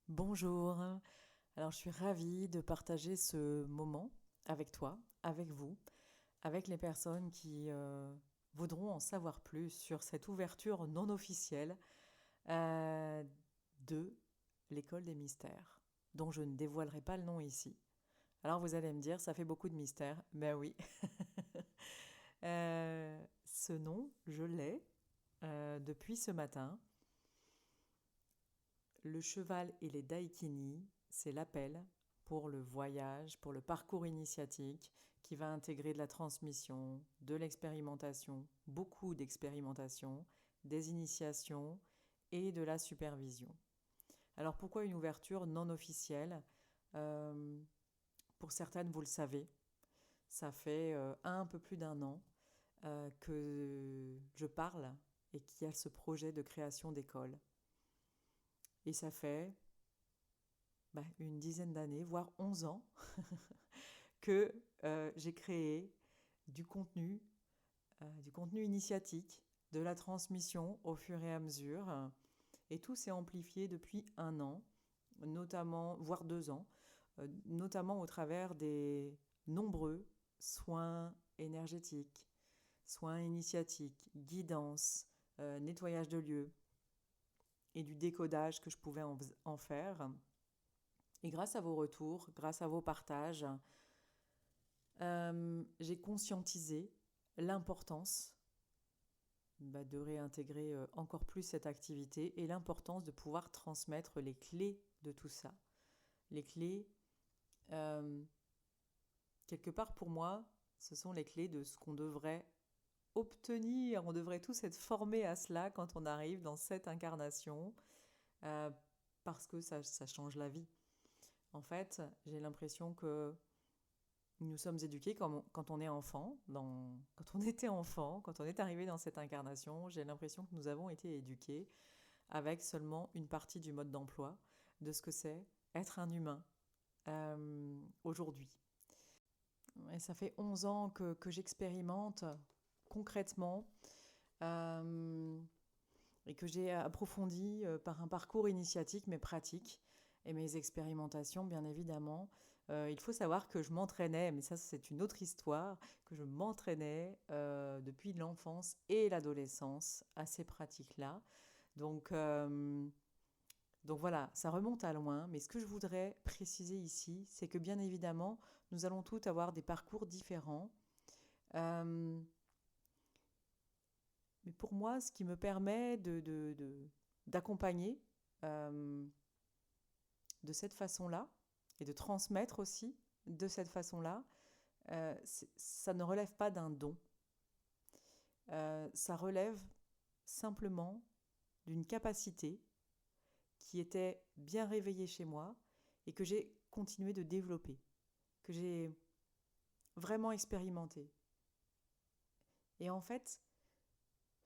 Bonjour. Alors, je suis ravie de partager ce moment avec toi, avec vous, avec les personnes qui voudront en savoir plus sur cette ouverture non officielle euh, de l'école des mystères, dont je ne dévoilerai pas le nom ici. Alors, vous allez me dire, ça fait beaucoup de mystères. Ben oui. Ce nom, je l'ai depuis ce matin. Le cheval et les daikini, c'est l'appel pour le voyage, pour le parcours initiatique qui va intégrer de la transmission, de l'expérimentation, beaucoup d'expérimentation, des initiations et de la supervision. Alors pourquoi une ouverture non officielle? Euh, Pour certaines, vous le savez, ça fait un peu plus d'un an que je parle et qu'il y a ce projet de création d'école. Et ça fait une dizaine d'années, voire 11 ans, que j'ai créé du contenu, du contenu initiatique, de la transmission au fur et à mesure. Et tout s'est amplifié depuis un an, notamment, voire 2 ans, notamment au travers des nombreux soins énergétiques, soins initiatiques, guidance, nettoyage de lieux et du décodage que je pouvais en faire. Et grâce à vos retours, grâce à vos partages, j'ai conscientisé l'importance de réintégrer encore plus cette activité et l'importance de pouvoir transmettre les clés de tout ça. Les clés, euh, quelque part pour moi, ce sont les clés de ce qu'on devrait obtenir. On devrait tous être formés à cela quand on arrive dans cette incarnation, euh, parce que ça change la vie. En fait, j'ai l'impression que nous sommes éduqués quand on est enfant, quand on était enfant, quand on est arrivé dans cette incarnation, j'ai l'impression que nous avons été éduqués avec seulement une partie du mode d'emploi de ce que c'est être un humain aujourd'hui. Et ça fait 11 ans que j'expérimente concrètement euh, et que j'ai approfondi par un parcours initiatique, mes pratiques et mes expérimentations, bien évidemment. Il faut savoir que je m'entraînais, mais ça c'est une autre histoire, que je m'entraînais depuis l'enfance et l'adolescence à ces pratiques-là. Donc, euh, donc voilà, ça remonte à loin, mais ce que je voudrais préciser ici, c'est que bien évidemment, nous allons tous avoir des parcours différents. Euh, mais pour moi, ce qui me permet d'accompagner euh, de cette façon-là et de transmettre aussi de cette façon-là, ça ne relève pas d'un don. Ça relève simplement d'une capacité qui était bien réveillée chez moi et que j'ai continué de développer, que j'ai vraiment expérimenté. Et en fait,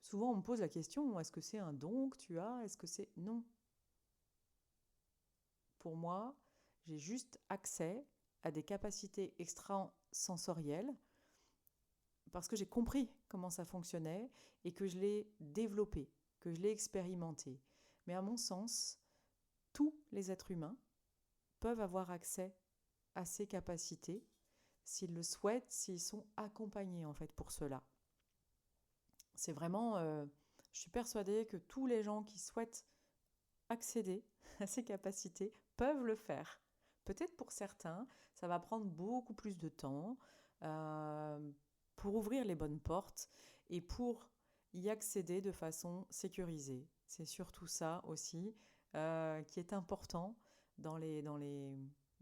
souvent on me pose la question, est-ce que c'est un don que tu as? Est-ce que c'est... Non. Pour moi, j'ai juste accès à des capacités extrasensorielles parce que j'ai compris comment ça fonctionnait et que je l'ai développé, que je l'ai expérimenté. Mais à mon sens, tous les êtres humains peuvent avoir accès à ces capacités s'ils le souhaitent, s'ils sont accompagnés en fait pour cela. C'est vraiment, je suis persuadée que tous les gens qui souhaitent accéder à ces capacités peuvent le faire. Peut-être pour certains, ça va prendre beaucoup plus de temps euh, pour ouvrir les bonnes portes et pour y accéder de façon sécurisée. C'est surtout ça aussi qui est important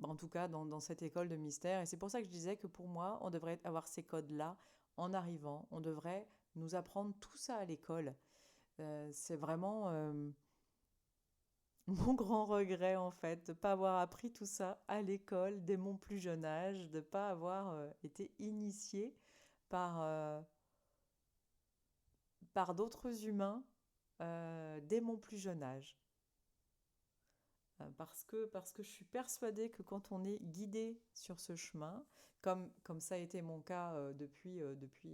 en tout cas dans cette école de mystère. Et c'est pour ça que je disais que pour moi, on devrait avoir ces codes-là en arrivant. On devrait nous apprendre tout ça à l'école. C'est vraiment mon grand regret en fait, de ne pas avoir appris tout ça à l'école dès mon plus jeune âge, de ne pas avoir été initié par, par d'autres humains dès mon plus jeune âge. Parce que je suis persuadée que quand on est guidé sur ce chemin, comme ça a été mon cas depuis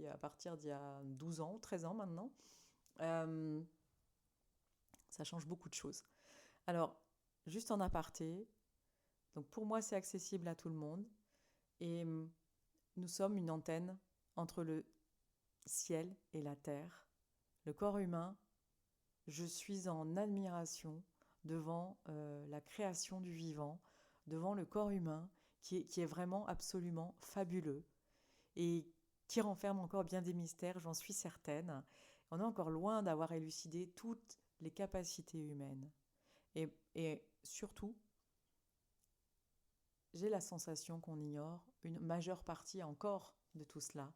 à partir d'il y a 12 ans, 13 ans maintenant, euh, ça change beaucoup de choses. Alors, juste en aparté, donc pour moi c'est accessible à tout le monde, et nous sommes une antenne entre le ciel et la terre. Le corps humain, je suis en admiration devant la création du vivant, devant le corps humain qui est vraiment absolument fabuleux et qui renferme encore bien des mystères, j'en suis certaine. On est encore loin d'avoir élucidé toutes les capacités humaines. Et surtout, j'ai la sensation qu'on ignore une majeure partie encore de tout cela.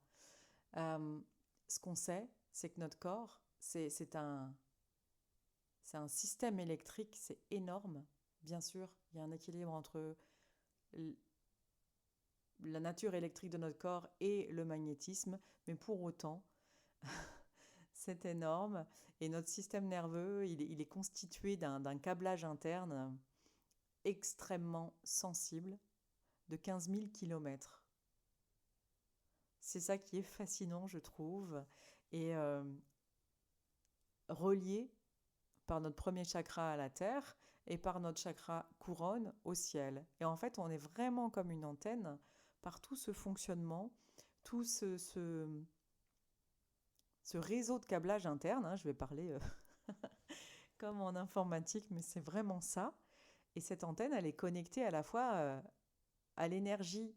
Ce qu'on sait, c'est que notre corps, c'est un système électrique, c'est énorme. Bien sûr, il y a un équilibre entre la nature électrique de notre corps et le magnétisme, mais pour autant, c'est énorme. Et notre système nerveux, il est constitué d'un câblage interne extrêmement sensible de 15 000 kilomètres. C'est ça qui est fascinant, je trouve, et relié par notre premier chakra à la terre et par notre chakra couronne au ciel. Et en fait, on est vraiment comme une antenne par tout ce fonctionnement, tout ce réseau de câblage interne, hein, je vais parler comme en informatique, mais c'est vraiment ça. Et cette antenne, elle est connectée à la fois à l'énergie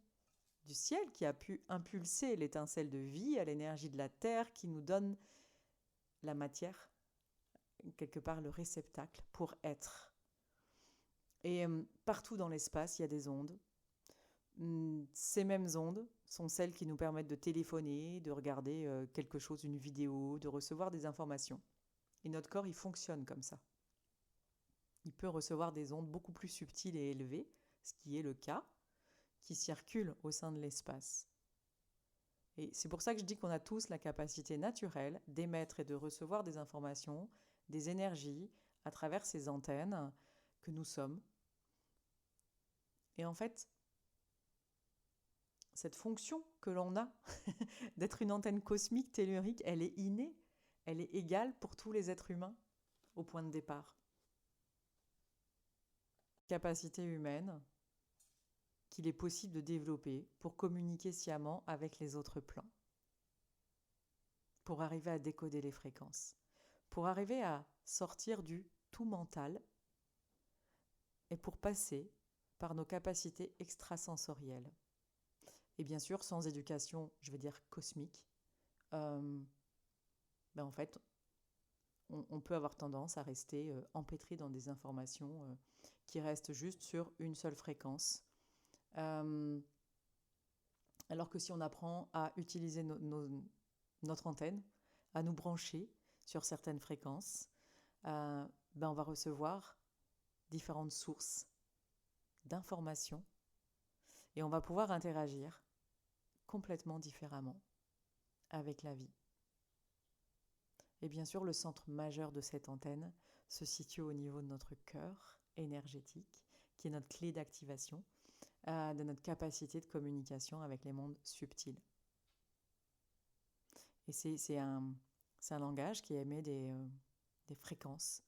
du ciel qui a pu impulser l'étincelle de vie, à l'énergie de la terre qui nous donne la matière, quelque part le réceptacle pour être. Et partout dans l'espace, il y a des ondes. Ces mêmes ondes sont celles qui nous permettent de téléphoner, de regarder quelque chose, une vidéo, de recevoir des informations. Et notre corps, il fonctionne comme ça. Il peut recevoir des ondes beaucoup plus subtiles et élevées, ce qui est le cas, qui circulent au sein de l'espace. Et c'est pour ça que je dis qu'on a tous la capacité naturelle d'émettre et de recevoir des informations, des énergies, à travers ces antennes que nous sommes. Et en fait, cette fonction que l'on a d'être une antenne cosmique tellurique, elle est innée, elle est égale pour tous les êtres humains au point de départ. Capacité humaine qu'il est possible de développer pour communiquer sciemment avec les autres plans, pour arriver à décoder les fréquences, pour arriver à sortir du tout mental et pour passer par nos capacités extrasensorielles. Et bien sûr, sans éducation, je vais dire cosmique, en fait, on peut avoir tendance à rester empêtré dans des informations qui restent juste sur une seule fréquence. Alors que si on apprend à utiliser notre antenne, à nous brancher sur certaines fréquences, on va recevoir différentes sources d'informations et on va pouvoir interagir complètement différemment avec la vie. Et bien sûr, le centre majeur de cette antenne se situe au niveau de notre cœur énergétique, qui est notre clé d'activation, de notre capacité de communication avec les mondes subtils. Et c'est un langage qui émet des fréquences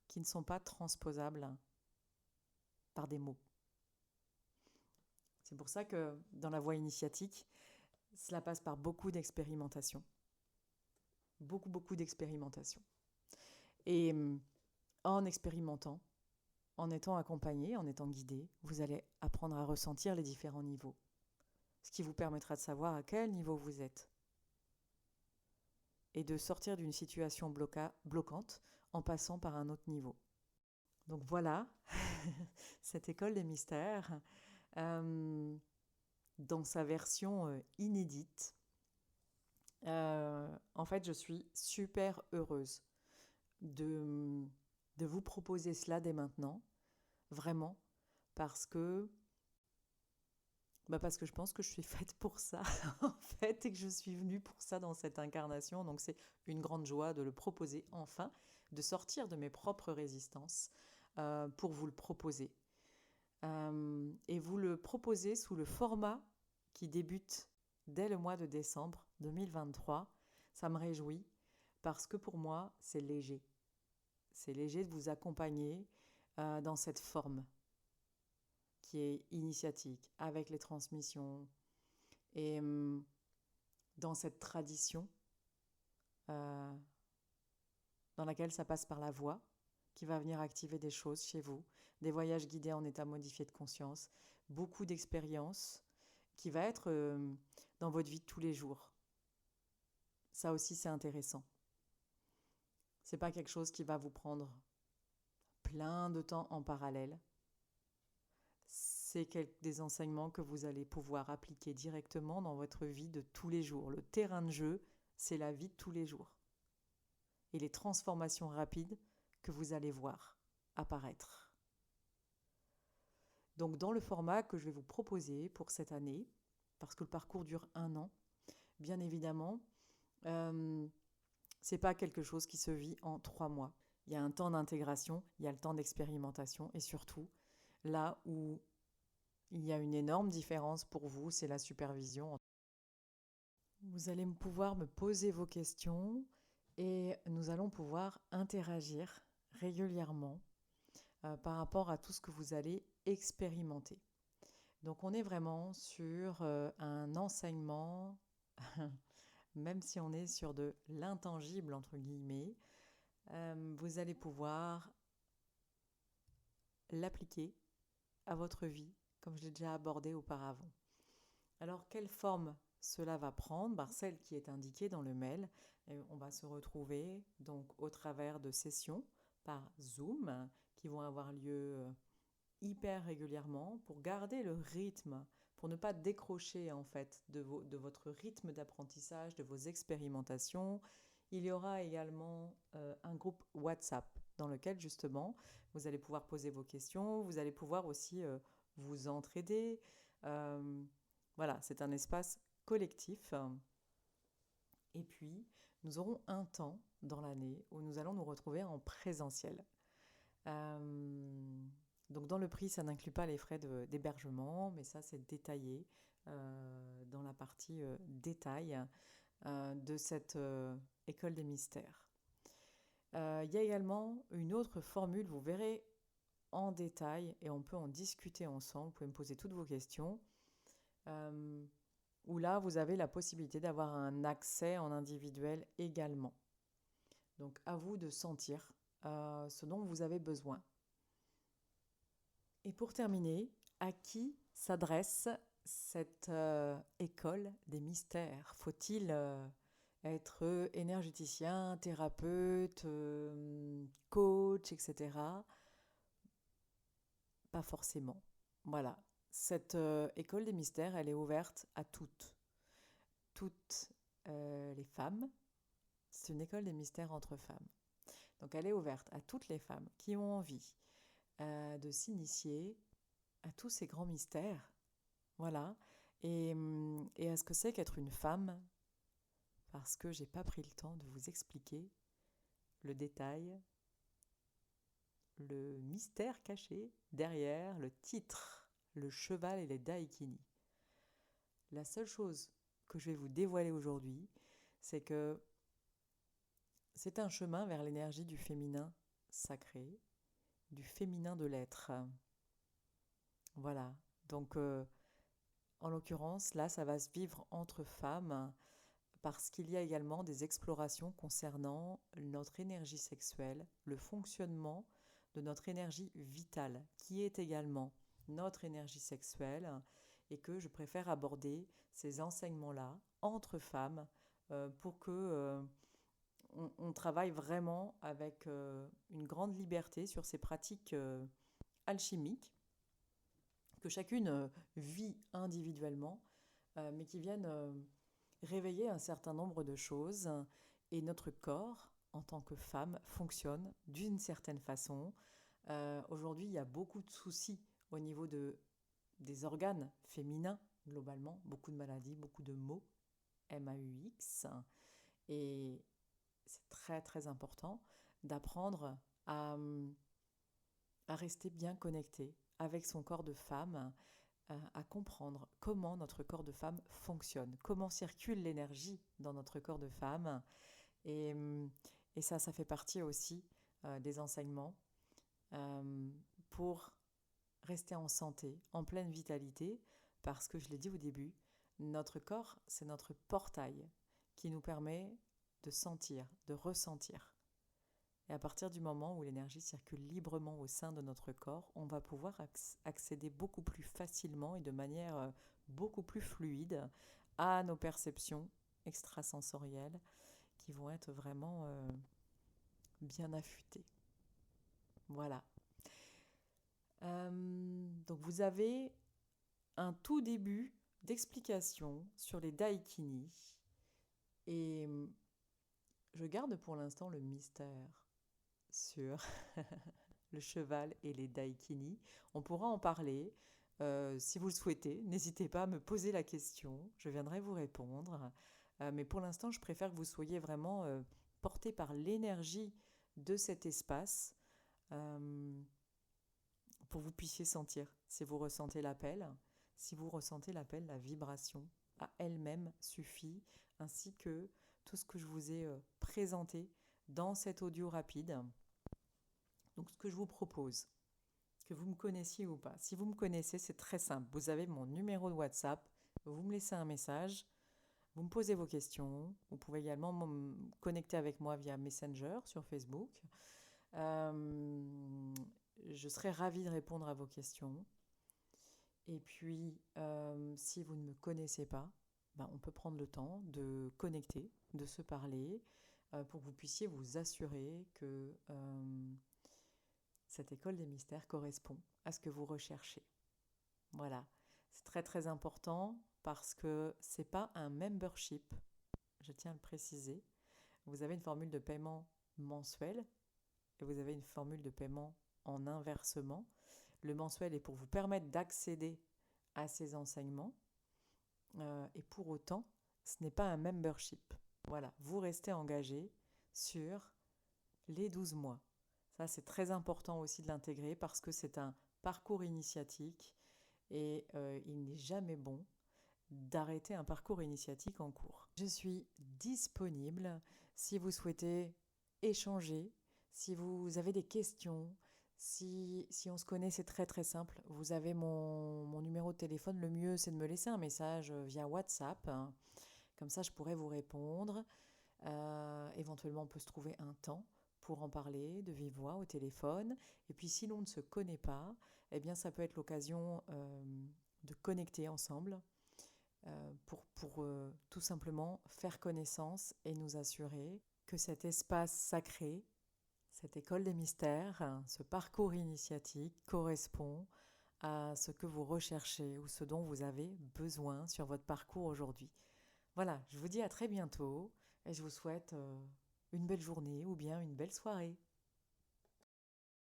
qui ne sont pas transposables par des mots. C'est pour ça que dans la voie initiatique, cela passe par beaucoup d'expérimentation. Beaucoup d'expérimentation. Et en expérimentant, en étant accompagné, en étant guidé, vous allez apprendre à ressentir les différents niveaux. Ce qui vous permettra de savoir à quel niveau vous êtes. Et de sortir d'une situation bloquante en passant par un autre niveau. Donc voilà, cette école des mystères, dans sa version inédite. En fait, je suis super heureuse de vous proposer cela dès maintenant, vraiment, parce que je pense que je suis faite pour ça, en fait, et que je suis venue pour ça dans cette incarnation. Donc c'est une grande joie de le proposer enfin, de sortir de mes propres résistances pour vous le proposer. Et vous le proposer sous le format qui débute dès le mois de décembre 2023. Ça me réjouit parce que pour moi, c'est léger. C'est léger de vous accompagner dans cette forme qui est initiatique, avec les transmissions et dans cette tradition euh, dans laquelle ça passe par la voix, qui va venir activer des choses chez vous, des voyages guidés en état modifié de conscience, beaucoup d'expériences qui va être dans votre vie de tous les jours. Ça aussi, c'est intéressant. C'est pas quelque chose qui va vous prendre plein de temps en parallèle. C'est des enseignements que vous allez pouvoir appliquer directement dans votre vie de tous les jours. Le terrain de jeu, c'est la vie de tous les jours. Et les transformations rapides que vous allez voir apparaître. Donc dans le format que je vais vous proposer pour cette année, parce que le parcours dure 1 an, bien évidemment, c'est pas quelque chose qui se vit en 3 mois. Il y a un temps d'intégration, il y a le temps d'expérimentation et surtout, là où il y a une énorme différence pour vous, c'est la supervision. Vous allez pouvoir me poser vos questions et nous allons pouvoir interagir régulièrement par rapport à tout ce que vous allez expérimenter. Donc on est vraiment sur un enseignement, même si on est sur de l'intangible, entre guillemets, vous allez pouvoir l'appliquer à votre vie, comme je l'ai déjà abordé auparavant. Alors, quelle forme cela va prendre? Celle qui est indiquée dans le mail. On va se retrouver donc au travers de sessions par Zoom qui vont avoir lieu hyper régulièrement pour garder le rythme, pour ne pas décrocher en fait de votre rythme d'apprentissage, de vos expérimentations. Il y aura également un groupe WhatsApp dans lequel justement vous allez pouvoir poser vos questions, vous allez pouvoir aussi vous entraider. Voilà, c'est un espace collectif. Et puis, nous aurons un temps dans l'année où nous allons nous retrouver en présentiel. Donc dans le prix, ça n'inclut pas les frais d'hébergement, mais ça c'est détaillé dans la partie détail de cette école des mystères. Il y a également une autre formule, vous verrez en détail, et on peut en discuter ensemble, vous pouvez me poser toutes vos questions, où là vous avez la possibilité d'avoir un accès en individuel également. Donc à vous de sentir ce dont vous avez besoin. Et pour terminer, à qui s'adresse cette école des mystères? Faut-il être énergéticien, thérapeute, coach, etc. Pas forcément. Voilà. Cette école des mystères, elle est ouverte à toutes les femmes. C'est une école des mystères entre femmes. Donc elle est ouverte à toutes les femmes qui ont envie de s'initier à tous ces grands mystères, voilà, et à ce que c'est qu'être une femme, parce que j'ai pas pris le temps de vous expliquer le détail, le mystère caché derrière le titre, le cheval et les daikini. La seule chose que je vais vous dévoiler aujourd'hui, c'est que c'est un chemin vers l'énergie du féminin sacré, du féminin de l'être. Voilà, donc en l'occurrence, là, ça va se vivre entre femmes parce qu'il y a également des explorations concernant notre énergie sexuelle, le fonctionnement de notre énergie vitale, qui est également notre énergie sexuelle, et que je préfère aborder ces enseignements-là entre femmes pour que on travaille vraiment avec une grande liberté sur ces pratiques alchimiques que chacune vit individuellement, mais qui viennent réveiller un certain nombre de choses. Et notre corps, en tant que femme, fonctionne d'une certaine façon. Aujourd'hui, il y a beaucoup de soucis au niveau des organes féminins, globalement. Beaucoup de maladies, beaucoup de maux, MAUX. Et c'est très très important d'apprendre à rester bien connecté avec son corps de femme, à comprendre comment notre corps de femme fonctionne, comment circule l'énergie dans notre corps de femme. Et ça fait partie aussi des enseignements euh, pour rester en santé, en pleine vitalité, parce que je l'ai dit au début, notre corps, c'est notre portail qui nous permet de sentir, de ressentir. Et à partir du moment où l'énergie circule librement au sein de notre corps, on va pouvoir accéder beaucoup plus facilement et de manière beaucoup plus fluide à nos perceptions extrasensorielles qui vont être vraiment bien affûtées. Voilà. Donc vous avez un tout début d'explication sur les daikini et je garde pour l'instant le mystère sur le cheval et les daikini. On pourra en parler si vous le souhaitez. N'hésitez pas à me poser la question, je viendrai vous répondre. Mais pour l'instant, je préfère que vous soyez vraiment porté par l'énergie de cet espace pour que vous puissiez sentir si vous ressentez l'appel. Si vous ressentez l'appel, la vibration à elle-même suffit, ainsi que tout ce que je vous ai présenté dans cet audio rapide. Donc ce que je vous propose, que vous me connaissiez ou pas, si vous me connaissez, c'est très simple. Vous avez mon numéro de WhatsApp, vous me laissez un message, vous me posez vos questions. Vous pouvez également me connecter avec moi via Messenger sur Facebook. Je serai ravie de répondre à vos questions. Et puis, si vous ne me connaissez pas, on peut prendre le temps de connecter, de se parler, pour que vous puissiez vous assurer que cette école des mystères correspond à ce que vous recherchez. Voilà, c'est très très important parce que ce n'est pas un membership, je tiens à le préciser. Vous avez une formule de paiement mensuel et vous avez une formule de paiement en inversement. Le mensuel est pour vous permettre d'accéder à ces enseignements et pour autant, ce n'est pas un membership. Voilà, vous restez engagé sur les 12 mois. Ça, c'est très important aussi de l'intégrer parce que c'est un parcours initiatique et il n'est jamais bon d'arrêter un parcours initiatique en cours. Je suis disponible si vous souhaitez échanger, si vous avez des questions, si on se connaît, c'est très très simple. Vous avez mon numéro de téléphone. Le mieux, c'est de me laisser un message via WhatsApp. Comme ça, je pourrais vous répondre. Éventuellement, on peut se trouver un temps pour en parler de vive voix au téléphone. Et puis, si l'on ne se connaît pas, eh bien, ça peut être l'occasion de connecter ensemble pour tout simplement faire connaissance et nous assurer que cet espace sacré, cette école des mystères, ce parcours initiatique correspond à ce que vous recherchez ou ce dont vous avez besoin sur votre parcours aujourd'hui. Voilà, je vous dis à très bientôt et je vous souhaite une belle journée ou bien une belle soirée.